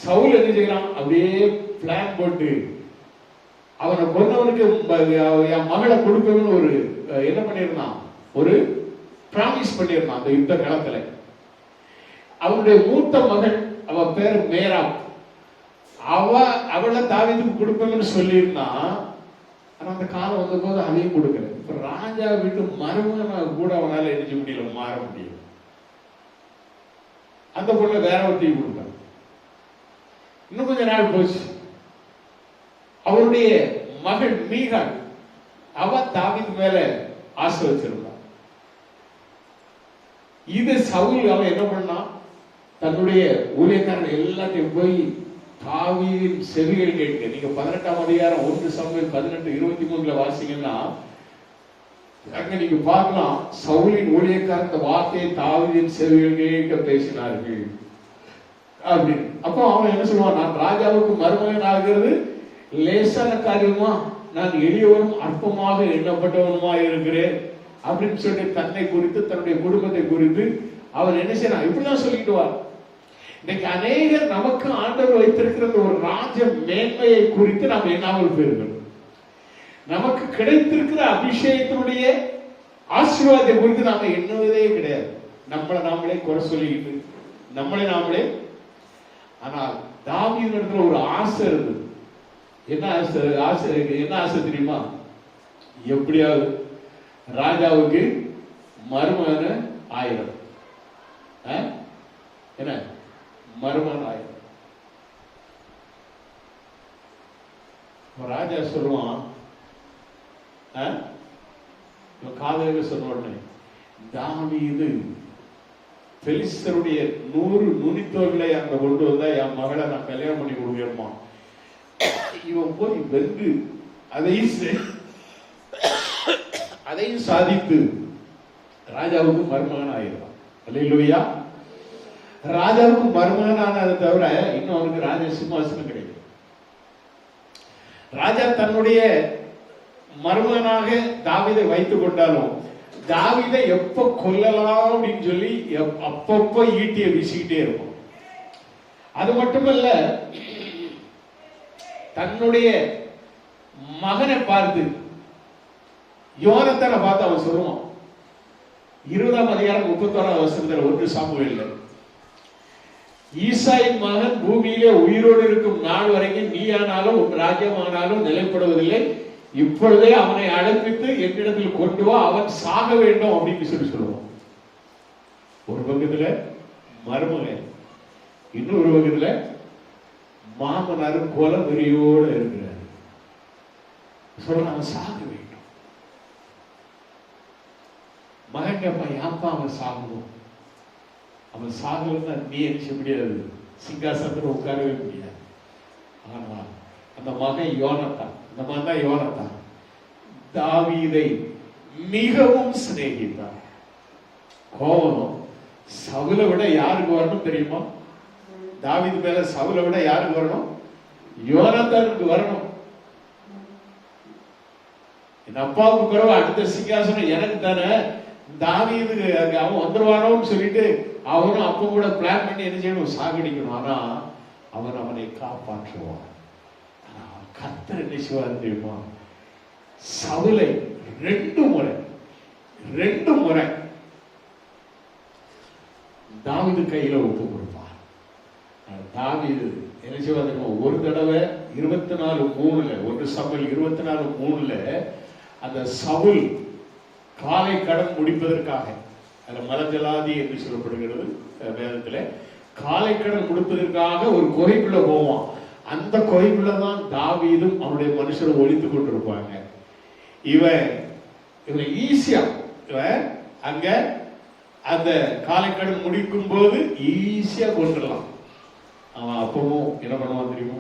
சவுல் என்ன செய்யறான், அப்படியே பிளான் போட்டு அவனை கொன்னவனுக்கு என் மகளை கொடுக்கணும்னு ஒரு என்ன பண்ணிருந்தான், ஒரு பிராமிஸ் பண்ணிருந்தான். அந்த யுத்த களத்துல அவனுடைய மூத்த மகன், அவ பேர் மேராப், அவளை தாவீதுக்கு கொடுப்பேன்னு சொல்லியிருந்தான். ஆனா அந்த காலம் வந்த போது அதையும் கொடுக்கல. இப்ப ராஜா வீட்டு மருமகனை கூட அவனால எழுதி முடியல, மாற முடியல. அந்த பொண்ணை வேற ஒருத்தையும் கொடுத்தான். இன்னும் கொஞ்ச நாள் போச்சு. அவருடைய மகள் மீகாள், அவ தாவீது மேல ஆசை வச்சிருந்தான். இது சவுல் அவன் என்ன பண்ணான், தன்னுடைய ஊழியக்காரன் எல்லாத்தையும் போய் தாவீதின் செவிகள் கேட்க. நீங்க 18ஆம் அதிகாரம் 1 சாமுவேல் 18:23 வாசிங்கன்னா அங்க நீங்க பார்க்கலாம், சவுலின் ஊழியக்காரன் இந்த வார்த்தையை தாவீதின் செவிகள் கேட்க பேசினார்கள் அப்படின்னு. அப்போ அவன் என்ன சொல்லுவான், நான் ராஜாவுக்கு மருமகன் ஆகிறது லேசான காரியமா, நான் எளியவனும் அற்பமாக எண்ணப்பட்டவனுமா இருக்கிறேன் அப்படின்னு சொல்லி தன்னை குறித்து தன்னுடைய குடும்பத்தை குறித்து அவன் என்ன செய்யறான், இப்படிதான் சொல்லிட்டு வா. இன்னைக்கு அநேகர் நமக்கு ஆண்டவர் வைத்திருக்கிற ஒரு ராஜ மேன்மையை குறித்து நாம் எண்ணாமல் போயிருக்கிறோம். நமக்கு கிடைத்திருக்கிற அபிஷேகத்தினுடைய ஆசீர்வாதத்தை குறித்து நாம எண்ணுவதே கிடையாது. நம்மளை நாமளே குறை சொல்லிக்கிட்டு நம்மளே நாமளே. ஆனால் தாவீதுக்கு ஒரு ஆசை இருந்தது. என்ன ஆசை தெரியுமா, எப்படியாவது ராஜாவுக்கு மருமகன ஆயிரம். என்ன மருமகன் ஆயிரம். ராஜா சொல்லுவான், காதல சொன்ன உடனே தாவீது பெலிஸ்தருடைய 100 நுனித்தோர்களை அங்க கொண்டு வந்தா என் மகளை நான் கல்யாணம் பண்ணி கொடுக்கணுமா. இவன் போய் வென்று அதையும் சாதித்து ராஜாவுக்கு மருமகன் ஆயிடுவான். அல்லேலூயா. ராஜாவுக்கு மருமகனானதை தவிர இன்னும் அவனுக்கு ராஜ சிம்மாசனம் கிடைக்கும். ராஜா தன்னுடைய மருமகனாக தாவீதை வைத்துக் கொண்டாலும் தாவீதை எப்ப கொல்லலாம் அப்படின்னு சொல்லி அப்பப்ப ஈட்டிய வீசிக்கிட்டே இருக்கும். அது மட்டுமல்ல, தன்னுடைய மகனை பார்த்து யோனத்தானை பார்த்து அவன் சொல்லுவான். 20ஆம் அதிகாரம் 31ஆம் வசனத்தில் 1 சாமுவேல்ல, ஈசாயின் மகன் பூமியிலே உயிரோடு இருக்கும் நாள் வரைக்கும் நீ ஆனாலும் உன் ராஜ்யம் ஆனாலும் நிலைப்படுவதில்லை. இப்பொழுதே அவனை அழைப்பித்து என்னிடத்தில் கொண்டு வா, அவன் சாக வேண்டும் அப்படின்னு சொல்லி சொல்லுவான். ஒரு பக்கத்துல மருமகன், இன்னொரு பக்கத்துல மாமனாரும் கொல வெறியோடு இருக்கிறார். சொல்ல அவன் சாக வேண்டும். மகன் கேப்பா, ஏப்பா அவன் சாகணும்? அவன் சாகலன்னா நீ என்ன முடியாது, சிங்காசனத்தில் உட்காரவே முடியாது. ஆனா அந்த மகன் யோனத்தான், இந்த மகன் தான் யோனத்தான், தாவீதை மிகவும் சிநேகித்தான். கோவம் சவுலை விட யாருக்கு வரணும் தெரியுமா? தாவீது மேல சவுலை விட யாருக்கு வரணும்? யோனத்தானுக்கு வரணும். என் அப்பாவுக்கு பிறகு அடுத்த சிங்காசனம் எனக்கு தானே, தாவீது அவன் வந்துருவானோன்னு சொல்லிட்டு அவனும் அப்ப கூட பிளான் பண்ணி என்ன செய்யணும், சாகடிக்கணும். ஆனா அவன் அவனை காப்பாற்றுவான். கர்த்தர் என்ன செய்வார் தெரியுமா? சவுலை 2 முறை தாவீது கையில ஒப்பு கொடுப்பார். தாவீது என்ன செய்வார் தெரியுமா? ஒரு தடவை 24:3 1 சாமுவேல் 24:3 அந்த சவுல் காலை கடன் முடிப்பதற்காக, அதுல மலஜலாதி என்று சொல்லப்படுகிறது வேதத்துல, காலை கடன் முடிப்பதற்காக ஒரு குகைக்குள்ள போவான். அந்த குகைக்குள்ளதான் தாவீதும் அவனுடைய மனுஷரும் ஒழித்துக் கொண்டிருப்பாங்க. இவன் ஈஸியா அங்க அந்த காலை கடன் முடிக்கும் போது ஈஸியா கொண்டுடலாம். அவன் அப்பவும் என்ன பண்ணுவான் தெரியுமா?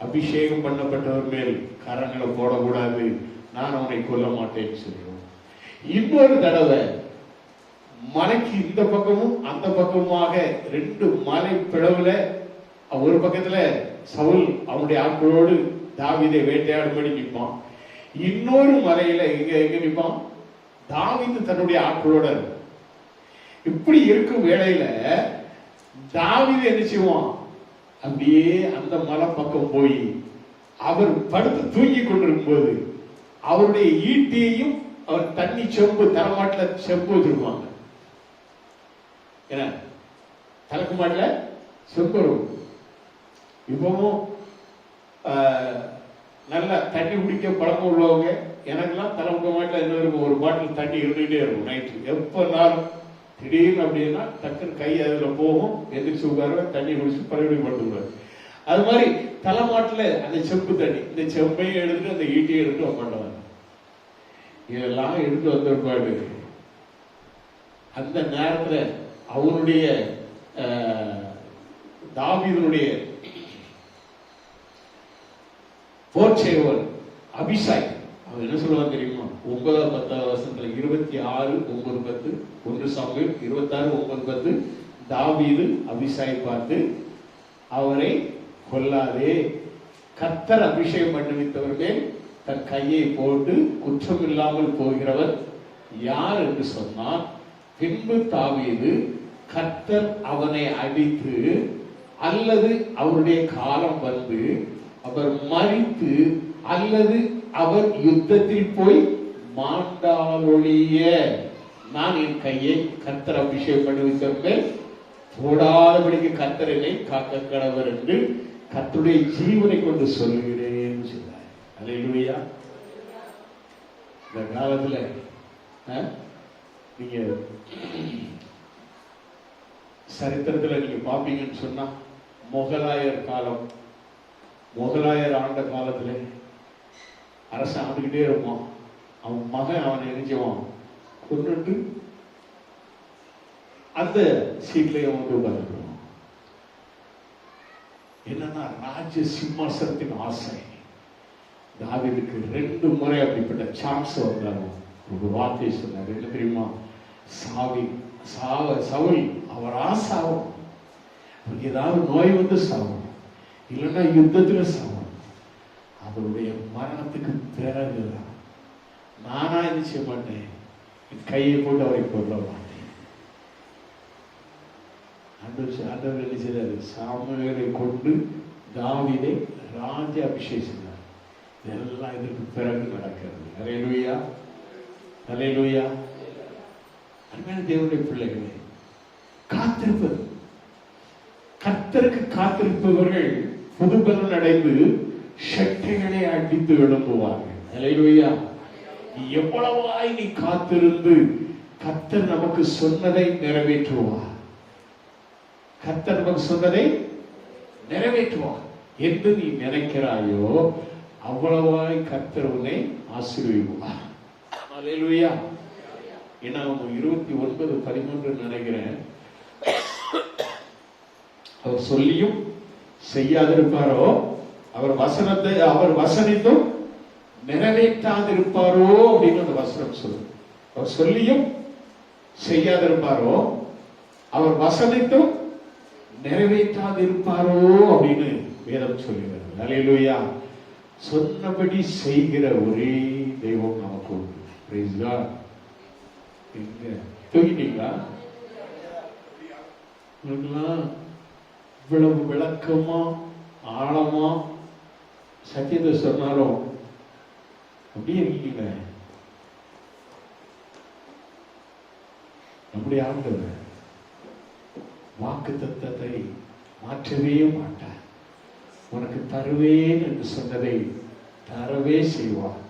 அபிஷேகம் பண்ணப்பட்டவர் மேல் கரங்களை போடக்கூடாது, நான் அவனை கொல்ல மாட்டேன்னு சொல்லுவோம். இன்னொரு தடவை மலைக்கு இந்த பக்கமும் அந்த பக்கமாக 2 மலை பிளவுல, ஒரு பக்கத்துல சவுல் அவனுடைய ஆட்களோடு தாவீதை வேட்டையாடும்படி நிற்பான். இன்னொரு மலையில எங்க நிற்பான்? தாவீது தன்னுடைய ஆட்களோட. இப்படி இருக்கும் வேளையில தாவீது என்ன செய்வான், அப்படியே அந்த மலை பக்கம் போய் அவர் படுத்து தூங்கி கொண்டிருக்கும் போது அவருடைய ஈட்டியையும் அவர் தண்ணி செம்பு தலைமாட்டில் செம்பு வச்சிருப்பாங்க. ஏன்னா தலைக்கு மாட்டில் செம்பு இருக்கும். இப்பவும் நல்லா தண்ணி குடிக்க பழக்கம் உள்ளவங்க, எனக்கெல்லாம் தலைமுக மாட்டில் என்ன இருக்கும், ஒரு பாட்டில் தண்ணி இருந்துகிட்டே இருக்கும் நைட்டு. எப்போ நாளும் திடீர்னு அப்படின்னா டக்குன்னு கை அதில் போகும், எந்திரிச்சு உட்காருவேன், தண்ணி குடிச்சு பழையபடி படுத்துக்கூடாது. அது மாதிரி தலைமாட்டில் அந்த செம்பு தண்ணி, இந்த செம்பையும் எடுத்துட்டு அந்த ஈட்டியும் எடுத்து உட்காந்துவாங்க. இதெல்லாம் எடுத்து வந்திருப்பாடு. அந்த நேரத்தில் அவனுடைய தாவீதுடைய போர்ச்சேவன் அபிஷாய் அவன் என்ன சொல்லுவான் தெரியுமா? 9-10 26:9-10 1 சாமுவேல் 26:9-10 தாவீது அபிஷாய் பார்த்து, அவரை கொல்லாதே, கர்த்தர் அபிஷேகம் பண்ணுவித்தவர் மேல் தன் கையை போட்டு குற்றம் இல்லாமல் போகிறவர் யார் என்று சொன்னார். பின்பு தாவீது, கர்த்தர் அவனை அடித்து அல்லது அவருடைய காலம் வந்து அவர் மரித்து அல்லது அவர் யுத்தத்தில் போய் மாண்டாலொழிய நான் என் கையை கர்த்தர் அபிஷேகம் பண்ணுவித்தவர் மேல் போடாதபடிக்கு கர்த்தர் என்னை காக்க கடவர் என்று கர்த்தருடைய ஜீவனை கொண்டு சொல்லுகிறேன் சொன்னார். அல்லேலூயா. இந்த காலத்துல நீங்க சரித்திரத்துல நீங்க பாப்பீங்கன்னு சொன்னா, முகலாயர் காலம், முகலாயர் ஆண்ட காலத்துல அரசு ஆண்டுகிட்டே இருப்பான். அவன் மகன் அவனை நினைச்சுவான் கொண்டு அந்த சீட்லயே வந்து உட்கார்ந்துருவான். என்னன்னா ராஜ சிம்மாசனத்தின் ஆசை. தாவீதுக்கு 2 முறை அப்படிப்பட்ட சான்ஸ் வந்தாலும் ஒரு வார்த்தை சொன்னார். என்ன தெரியுமா? சவுல் அவரா சாவும், ஏதாவது நோய் வந்து சாவும், இல்லைன்னா யுத்தத்துல சாவும். அவருடைய மரணத்துக்கு பிறகுதான் நானா என்ன செய்ய மாட்டேன், கையை போட்டு அவரை கொல்ல மாட்டேன். ஆண்டவர் என்ன செய்தாரு? சாமுவேலை கொண்டு தாவீதை ராஜ அபிஷேகம் செய்தார். இதெல்லாம் இதற்கு பிறகு நடக்கிறது. அல்லேலூயா, அல்லேலூயா. அருமையான தேவனுடைய பிள்ளைகளே, காத்திருப்பது, கர்த்தருக்கு காத்திருப்பவர்கள் புதுபலன் அடைந்து சட்டைகளை அடித்து எழும்புவார்கள். அல்லேலூயா. எவ்வளவாய் நீ காத்திருந்து கர்த்தர் நமக்கு சொன்னதை நிறைவேற்றுவார், கர்த்தர் நமக்கு சொன்னதை நிறைவேற்றுவார் என்று நீ நினைக்கிறாயோ அவ்வளவாய் கர்த்தர் உன்னை ஆசீர்வதிப்பார். அல்லேலூயா. ஏன்னா 29:13 நினைக்கிறேன், அவர் சொல்லியும் செய்யாதிருப்பாரோ, அவர் வசனித்தும் நிறைவேற்றாதிருப்பாரோ அப்படின்னு அந்த வசனம் சொல்லு. அவர் சொல்லியும் செய்யாதிருப்பாரோ, அவர் வசனித்தும் நிறைவேற்றாதிருப்பாரோ அப்படின்னு வேதம் சொல்லுகிறது. அல்லேலூயா. சொன்னபடி செய்கிற ஒரே தெய்வம் நமக்கு உண்டு. Praise God. எங்க தூங்கிட்டீங்களா? இவ்வளவு விளக்கமா ஆழமா சத்தியத்தை சொன்னாலும் அப்படியே இருக்கீங்க. நம்முடைய ஆண்டவர் வாக்குத்தத்தத்தை மாற்றவே மாட்டார். உனக்கு தருவேன் என்று சொன்னதை தரவே செய்வார்.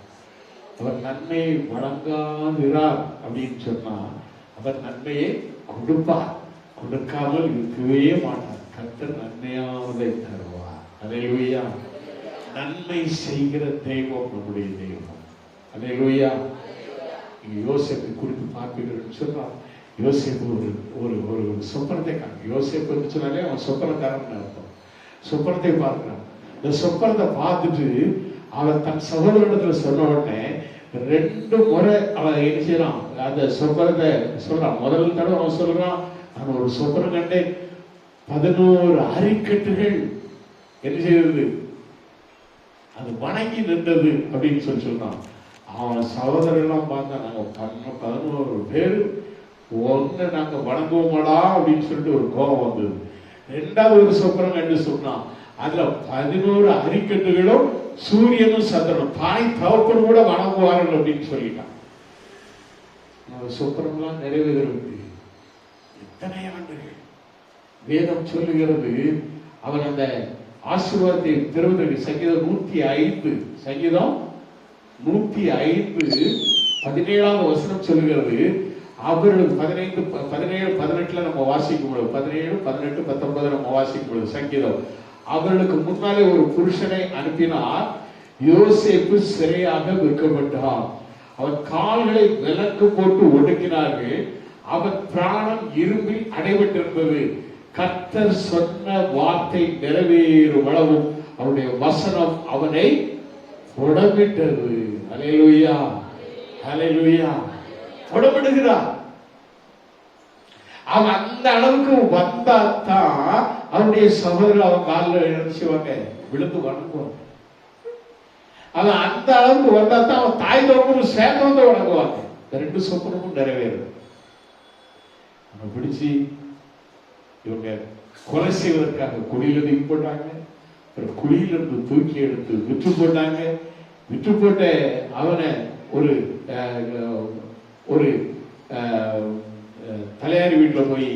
அவர் நன்மையை வழங்காதிரார் அப்படின்னு சொன்னா அவர் நன்மையை கொடுப்பார், கொடுக்காமல் இருக்கவே மாட்டார். கர்த்தர் நன்மையானதை தருவார். அல்லேலூயா. நன்மை செய்கிற தெய்வம் நம்முடைய தெய்வம். அல்லேலூயா. யோசேப்பை குறித்து பார்ப்பீர்கள் சொன்னா, யோசேப்பு ஒரு ஒரு சொப்பனத்தை காணும். யோசேப்பு சொன்னாலே அவன் சொப்பனக்காரன் அர்த்தம். சொப்பனத்தை பார்க்கிறான். இந்த சொப்பனத்தை பார்த்துட்டு அவன் தன் சகோதரத்துல சொன்ன உடனே 2 முறை அவன் என்ன செய்யறான், அந்த சொப்பனத்தை சொல்றான். முதல் தடவை அவன் சொல்றான், நான் ஒரு சொப்பனம் கண்டேன், 11 அரிக்கட்டுகள் என்ன செய்தது, அது வணங்கி நின்றது அப்படின்னு சொல்றான். அவன் சகோதரர் எல்லாம் பார்த்தா, நாங்க 11 பேர் ஒன்னு நாங்க வணங்குவோமாடா அப்படின்னு சொல்லிட்டு ஒரு கோபம் வந்தது. ரெண்டாவது ஒரு சொப்பனம் கண்டு சொன்னான். அதுல 11 அரிக்கட்டுகளும் சூரியனும் சந்திரனும் தாய் தகப்பனும் கூட வணங்குவார்கள் அப்படின்னு சொல்லிட்டான். சொப்பனம்லாம் நிறைவேறுவது எத்தனை ஆண்டுகள். வேதம் சொல்லுகிறது அவன் அந்த ஆசீர்வாதத்தை பெறுவதற்கு சங்கீதம் 105 17வது வசனம் சொல்லுகிறது. அவர்கள் 15, 17, 18 நம்ம வாசிக்கும் பொழுது 17, 18, 19 நம்ம வாசிக்கும் பொழுது சங்கீதம் அவர்களுக்கு முன்னாலே ஒரு புருஷனை அனுப்பினார். யோசேப்பு சிறையாக விற்கப்பட்டான். அவன் கால்களை விலக்கு போட்டு ஒடுக்கினார்கள். அவன் பிராணம் இரும்பில் அடைபட்டிருந்தது. கர்த்தர் சொன்ன வார்த்தை நிறைவேறும் அளவும் அவருடைய வசனம் அவனை புடமிட்டது. அல்லேலூயா, அல்லேலூயா. புடமிடுகிறார். அவன் அந்த அளவுக்கு வந்தாத்தான் அவனுடைய சகோதரர் அவன் காலில் நினைச்சுவாங்க, விழுந்து வணங்குவாங்க. அவன் அந்த அளவுக்கு வந்தாத்தான் அவன் தாய் தோப்பனும் சேர்ந்து வந்து வணங்குவாங்க. இந்த 2 சொப்பனமும் நிறைவேறும். அவனை பிடிச்சி இவங்க கொலை செய்வதற்காக குழியில தூக்கி போட்டாங்க. குழியிலிருந்து தூக்கி எடுத்து விற்று போட்டாங்க. விற்று போட்ட அவனை ஒரு தலையாரி வீட்டுல போய்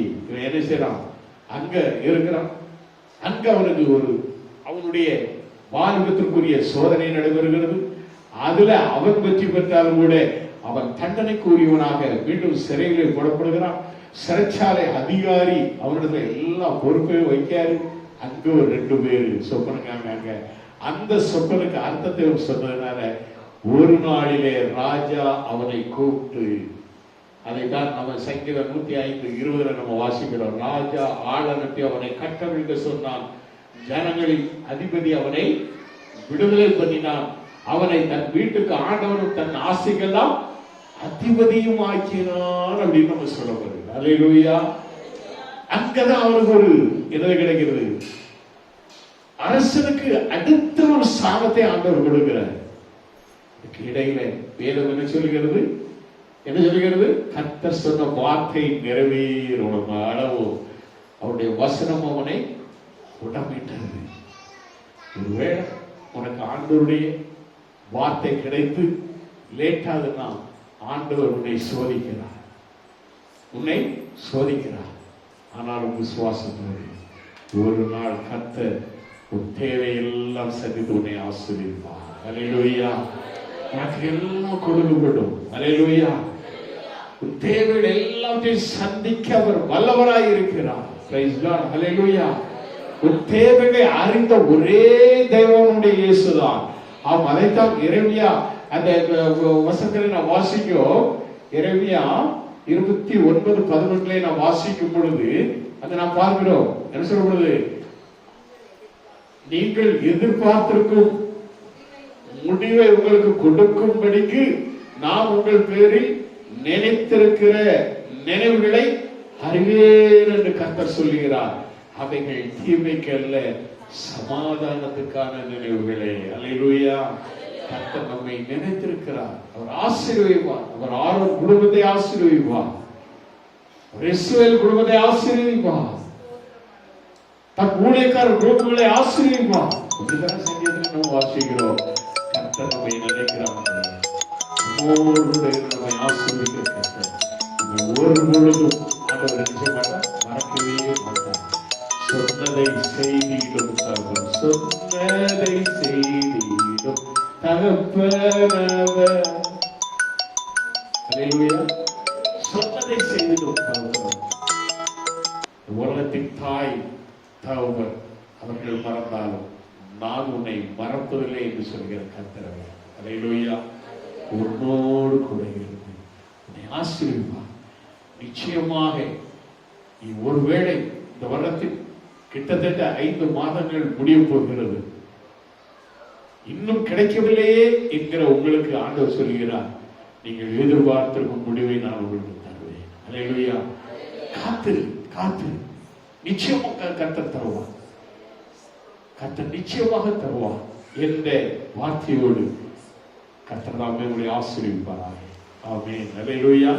என்ன செய்யறான், அங்க இருக்கிறான். அங்க அவனுக்கு அவனுடைய வாலிபத்திற்குரிய சோதனை நடைபெறுகிறது. அதுல அவன் வெற்றி பெற்றாலும் கூட அவன் தண்டனைக்கு உரியவனாக மீண்டும் சிறையிலே போடப்படுகிறான். சிறைச்சாலை அதிகாரி அவனிடத்துல எல்லா பொறுப்பையும் வைக்காரு. அங்க ஒரு 2 பேர் சொப்பனுக்காங்க. அந்த சொப்பனுக்கு அர்த்தத்தை சொன்னதுனால ஒரு நாளிலே ராஜா அவனை கூப்பிட்டு, அதைத்தான் நம்ம சங்கீதம் 105:20 நம்ம வாசிக்கிறோம். ராஜா ஆள் அனுப்பி அவனை கட்டவிழ்க்க சொன்னான். ஜனங்களின் அதிபதி அவனை விடுதலை பண்ணினான். அவனை தன் வீட்டுக்கு ஆண்டவனும் தன் ஆசைக்கெல்லாம் அதிபதியும் ஆக்கினான் அப்படின்னு நம்ம சொல்லப்படுது. அல்லேலூயா. அங்கதான் அவனுக்கு ஒரு என்ன கிடைக்கிறது, அரசனுக்கு அடுத்த ஒரு சாபத்தை ஆண்டவர் கொடுக்கிறார். இடையில வேதம் என்ன சொல்லுகிறது, கர்த்தர் சொன்ன வார்த்தை நிறைவேறும் அளவு அவருடைய வசனம் அவனை உடம்பிட்டது. ஒருவேளை உனக்கு ஆண்டவருடைய வார்த்தை கிடைத்து லேட்டாதுன்னா ஆண்டவர் உன்னை சோதிக்கிறார். ஆனாலும் விசுவாசத்தோடு ஒரு நாள் கர்த்தர் உன் தேவையெல்லாம் சந்தித்து உன்னை ஆசீர்வதிப்பார். அல்லேலூயா. உனக்கு எல்லாம் கொடுக்கப்படும். அல்லேலூயா. உன் தேவைகள் எல்லாத்தையும் சந்திக்க அவர் வல்லவராய் இருக்கிறார். Praise God. அல்லேலூயா. உன் தேவைகளை அறிந்த ஒரே தெய்வனுடைய இயேசுதான். அதைத்தான் எரேமியா அந்த வசனங்களை நான் வாசிக்கும். எரேமியா 29:11 நான் வாசிக்கும் பொழுது அதை நான் பார்க்கிறோம். என்ன சொல்லப்படுது, நீங்கள் எதிர்பார்த்திருக்கும் முடிவை உங்களுக்கு கொடுக்கும்படிக்கு நான் உங்கள் பேரில் நினைத்திருக்கிற நினைவுகளை அறிவேன் என்று கர்த்தர் சொல்லுகிறார். அவைகள் தீமைக்கு அல்ல, சமாதானத்துக்கான நினைவுகளே. அல்லேலூயா. கர்த்தர் நம்மை நினைத்திருக்கிறார். அவர் ஆசீர்வதிப்பார். அவர் ஆரோன் குடும்பத்தை ஆசீர்வதிப்பார். இஸ்ரவேல் குடும்பத்தை ஆசீர்வதிப்பார். தன் ஊழியக்காரர் குடும்பங்களை ஆசீர்வதிப்பார். இதுதான் சங்கீதத்தில் நாம் வாசிக்கிறோம். கர்த்தர் நம்மை நினைக்கிறார். நம்மை ஆசீர்வதிக்கிற கர்த்தர் ஒரு பொழுதும் ஆண்டவர் நினைச்ச மாட்டார், மறக்கவே மாட்டார். சொன்னதை செய்திடும் தகப்பன், சொன்னதை செய்திடும் தகப்பனவர். அல்லேலூயா. சொன்னதை செய்திடும் தகப்பன். உலகத்தின் தாய் தகப்பன் அவர்கள் மறந்தாலும் நான் உன்னை மறப்பதில்லை என்று சொல்கிற கர்த்தர். அல்லேலூயா. உன்னோடு கூட இருந்து உன்னை ஆசீர்வதிப்பார். நிச்சயமாக நீ ஒருவேளை இந்த வருடத்தில் கிட்டத்தட்ட 5 மாதங்கள் முடிய போகிறது, இன்னும் கிடைக்கவில்லையே என்கிற உங்களுக்கு ஆண்டவர் சொல்கிறார், நீங்கள் எதிர்பார்த்திருக்கும் முடிவை நான் உங்களுக்கு தருவேன். அல்லேலூயா. காத்து நிச்சயமாக கர்த்தர் தருவார். கர்த்தர் நிச்சயமாக தருவார் என்ற வார்த்தையோடு கர்த்தர் தாமே உங்களை ஆசீர்வதிப்பார். ஆமென். அல்லேலூயா.